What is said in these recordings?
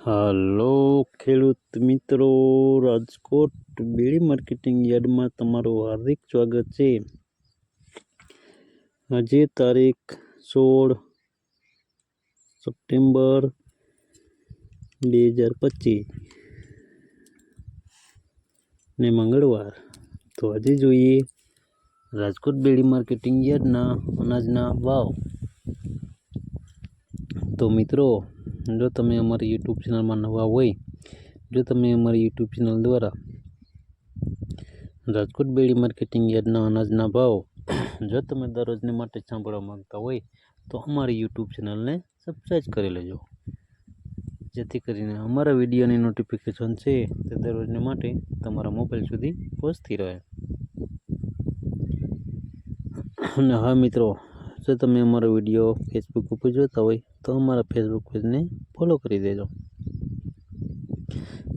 હાલો ખેડૂત મિત્રો, રાજકોટ બેડી માર્કેટિંગ યાર્ડમાં તમારું હાર્દિક સ્વાગત છે। આજે તારીખ 16 સપ્ટેમ્બર 2025 ને મંગળવાર। તો આજે જોઈએ રાજકોટ બેડી માર્કેટિંગ યાર્ડના અનાજના ભાવ। તો મિત્રો, જો તમે અમારી યુટ્યુબ ચેનલમાં નવા હોય, જો તમે અમારી યુટ્યુબ ચેનલ દ્વારા રાજકોટ બેડી માર્કેટિંગ યાર્ડના અનાજના ભાવ જો તમે દરરોજને માટે સાંભળવા માંગતા હોય તો અમારી યુટ્યુબ ચેનલને સબસ્ક્રાઈબ કરી લેજો, જેથી કરીને અમારા વિડીયોની નોટિફિકેશન છે તે દરરોજને માટે તમારા મોબાઈલ સુધી પહોંચતી રહે। અને હા મિત્રો, જો તમે અમારો વિડીયો ફેસબુક ઉપર જોતા હોય તો અમારા ફેસબુક પેજને ફોલો કરી દેજો।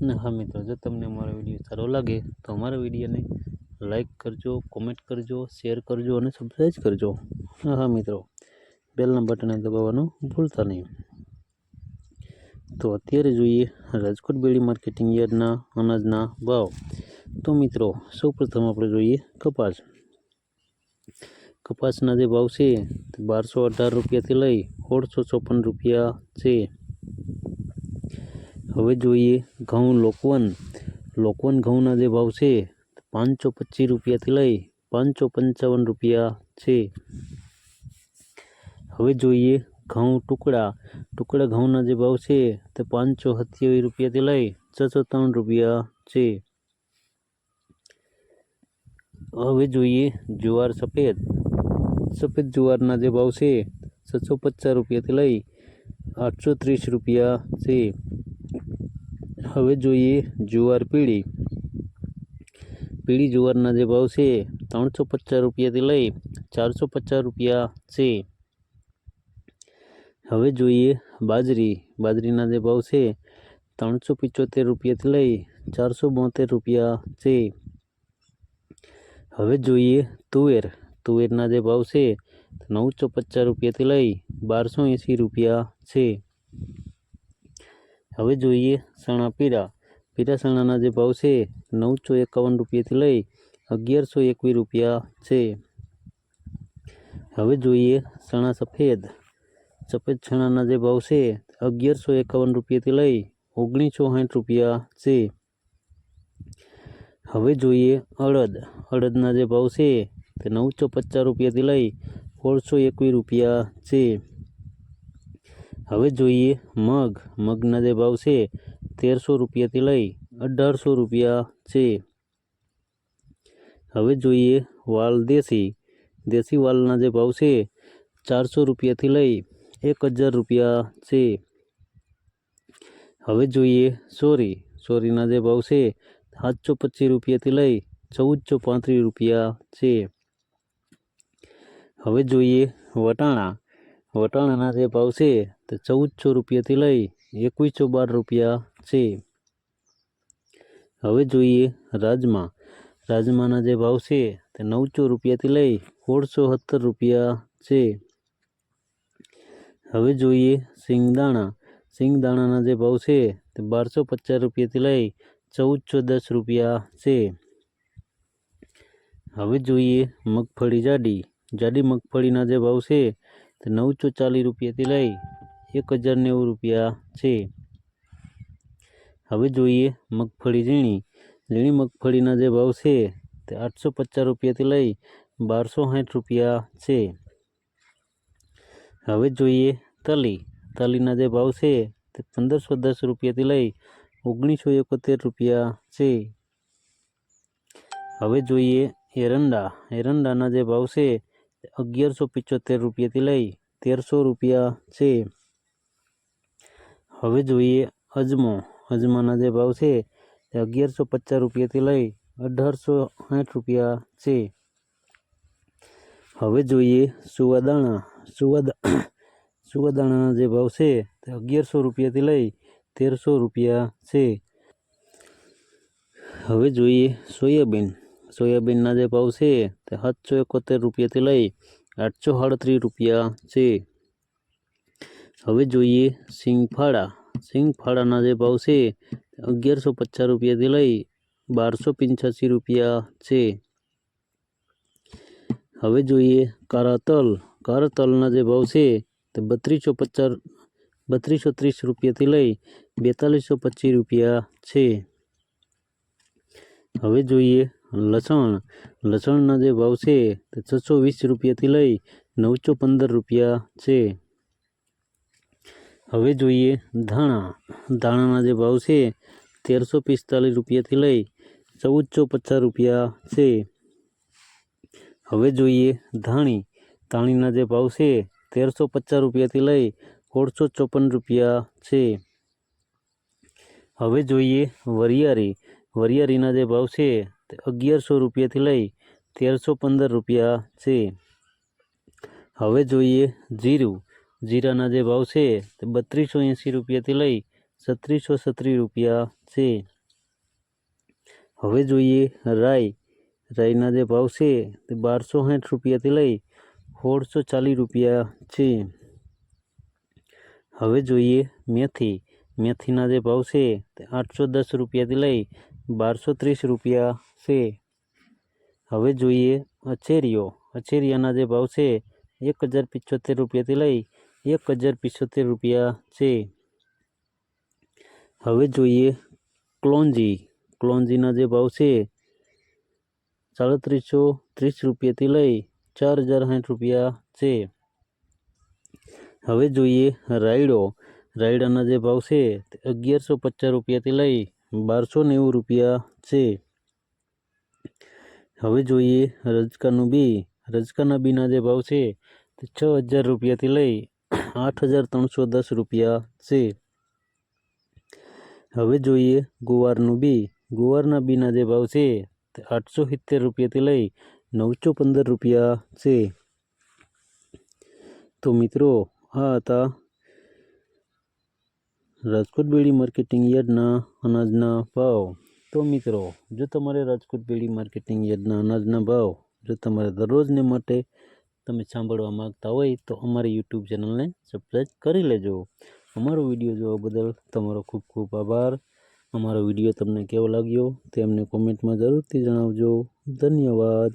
અને હા મિત્રો, જો તમને અમારો વિડીયો સારો લાગે તો અમારા વિડીયોને લાઈક કરજો, કોમેન્ટ કરજો, શેર કરજો અને સબસ્ક્રાઈબ કરજો। હા મિત્રો, બેલના બટનને દબાવવાનું ભૂલતા નહીં। તો અત્યારે જોઈએ રાજકોટ બેડી માર્કેટિંગ યાર્ડના અનાજના ભાવ। તો મિત્રો, સૌપ્રથમ આપણે જોઈએ કપાસ। કપાસના જે ભાવ છે તે 1218 રૂપિયાથી લઈ 1654 રૂપિયા છે। હવે જોઈએ ઘઉં લોકવન। લોકવન ઘઉંના જે ભાવ છે 525 રૂપિયાથી લઈ 555 રૂપિયા છે। હવે જોઈએ ઘઉં ટુકડા। ટુકડા ઘઉંના જે ભાવ છે તે 527 રૂપિયાથી લઈ 603 રૂપિયા છે। હવે જોઈએ જુવાર સફેદ। સફેદ જુવારના જે ભાવ છે 750 રૂપિયાથી લઈ 830 રૂપિયા છે। હવે જોઈએ જુવાર પીળી। પીળી જુવારના જે ભાવ છે 350 રૂપિયાથી લઈ 450 રૂપિયા છે। હવે જોઈએ બાજરી। બાજરીના જે ભાવ છે 375 રૂપિયાથી લઈ 472 રૂપિયા છે। હવે જોઈએ તુવેર। તુવેરના જે ભાવ છે 950 રૂપિયાથી લઈ 1280 રૂપિયા છે। હવે જોઈએ ચણા પીળા। પીળા ચણાના જે ભાવ છે 951 રૂપિયાથી લઈ 1121 રૂપિયા છે। હવે જોઈએ ચણા સફેદ। સફેદ ચણાના જે ભાવ છે 1151 રૂપિયાથી લઈ 1960 રૂપિયા છે। હવે જોઈએ અડદ। અડદના જે ભાવ છે તે 950 રૂપિયાથી લઈ 1621 રૂપિયા છે। હવે જોઈએ મગ। મગના જે ભાવ છે 1300 રૂપિયાથી લઈ 1800 રૂપિયા છે। હવે જોઈએ વાલ દેશી। દેશી વાલના જે ભાવ છે 400 રૂપિયાથી લઈ 1000 રૂપિયા છે। હવે જોઈએ સોરી। સોરીના જે ભાવ છે 725 રૂપિયાથી લઈ 1435 રૂપિયા છે। હવે જોઈએ વટાણા। વટાણાના જે ભાવ છે તે 1400 રૂપિયાથી લઈ 2112 રૂપિયા છે। હવે જોઈએ રાજમા। રાજમાના જે ભાવ છે તે 900 રૂપિયાથી લઈ 1670 રૂપિયા છે। હવે જોઈએ સિંગદાણા। સિંગદાણાના જે ભાવ છે તે 1250 રૂપિયાથી લઈ 1410 રૂપિયા છે। હવે જોઈએ મગફળી જાડી। જાડી મગફળીના જે ભાવ છે તે 940 રૂપિયાથી લઈ 1090 રૂપિયા છે। હવે જોઈએ મગફળી ઝીણી। ઝીણી મગફળીના જે ભાવ છે તે 850 રૂપિયાથી લઈ 1260 રૂપિયા છે। હવે જોઈએ તલી। તલીના જે ભાવ છે તે 1510 રૂપિયાથી લઈ 1971 રૂપિયા છે। હવે જોઈએ એરંડા। એરંડાના જે ભાવ છે તે 1175 રૂપિયાથી લઈ 1300 રૂપિયા છે। હવે જોઈએ અજમો। અજમાના જે ભાવ છે તે 1150 રૂપિયાથી લઈ 1860 રૂપિયા છે। હવે જોઈએ સુવાદાણા। સુવાદાણાના જે ભાવ છે તે 1100 રૂપિયાથી લઈ 1300 રૂપિયા છે। હવે જોઈએ સોયાબીન। સોયાબીનના જે ભાવ છે તે 771 રૂપિયાથી લઈ 838 રૂપિયા છે। હવે જોઈએ સિંગફાળા। સિંગફાળાના જે ભાવ છે 1150 રૂપિયાથી લઈ 1285 રૂપિયા છે. હવે જોઈએ કાળા તલ. કાળા તલના જે ભાવ છે તે 3230 રૂપિયાથી લઈ 4225 રૂપિયા છે. હવે જોઈએ લસણ. લસણના જે ભાવ છે તે 620 રૂપિયાથી લઈ 915 રૂપિયા છે. હવે જોઈએ ધાણા. ધાણાના જે ભાવ છે 1345 રૂપિયાથી લઈ 1450 રૂપિયા છે. હવે જોઈએ ધાણી. ધાણીના જે ભાવ છે 1350 રૂપિયાથી લઈ 1654 રૂપિયા છે. હવે જોઈએ વરિયાળી. વરિયાળીના જે ભાવ છે તે 1100 રૂપિયાથી લઈ 1315 રૂપિયા છે. હવે જોઈએ જીરું. જીરાના જે ભાવ છે તે 3280 રૂપિયાથી લઈ 3636 રૂપિયા છે. હવે જોઈએ રાઈ. રાઈના જે ભાવ છે તે 1260 રૂપિયાથી લઈ 1640 રૂપિયા છે. હવે જોઈએ મેથી. મેથીના જે ભાવ છે તે 810 રૂપિયાથી લઈ 1230 રૂપિયા છે. હવે જોઈએ અચેરીઓ. અચેરિયાના જે ભાવ છે 1075 રૂપિયાથી લઈ 1075 રૂપિયા છે. હવે જોઈએ ક્લોંજી. ક્લોંજીના જે ભાવ છે 3730 રૂપિયાથી લઈ 4060 રૂપિયા છે. હવે જોઈએ રાયડો. રાયડાના જે ભાવ છે તે 1150 રૂપિયાથી લઈ 1290 રૂપિયા છે. હવે જોઈએ રજકાનું બી. રજકાના બીના જે ભાવ છે તે 6000 રૂપિયાથી લઈ 8310 રૂપિયા છે. હવે જોઈએ ગુવારનું બી. ગુવારના બીના જે ભાવ છે તે 870 રૂપિયાથી લઈ 915 રૂપિયા છે. તો મિત્રો આ હતા રાજકોટ બેડી માર્કેટિંગ યાર્ડના અનાજના ભાવ. તો મિત્રો જો તમારે રાજકોટ બેડી માર્કેટિંગ યાર્ડના અનાજના ભાવ જો તમારે દરરોજને માટે તમે સાંભળવા માંગતા હોય તો અમારી યુટ્યુબ ચેનલને સબસ્ક્રાઈબ કરી લેજો. અમારો વિડીયો જોવા બદલ તમારો ખૂબ ખૂબ આભાર. અમારો વિડીયો તમને કેવો લાગ્યો તે અમને કોમેન્ટમાં જરૂરથી જણાવજો. ધન્યવાદ.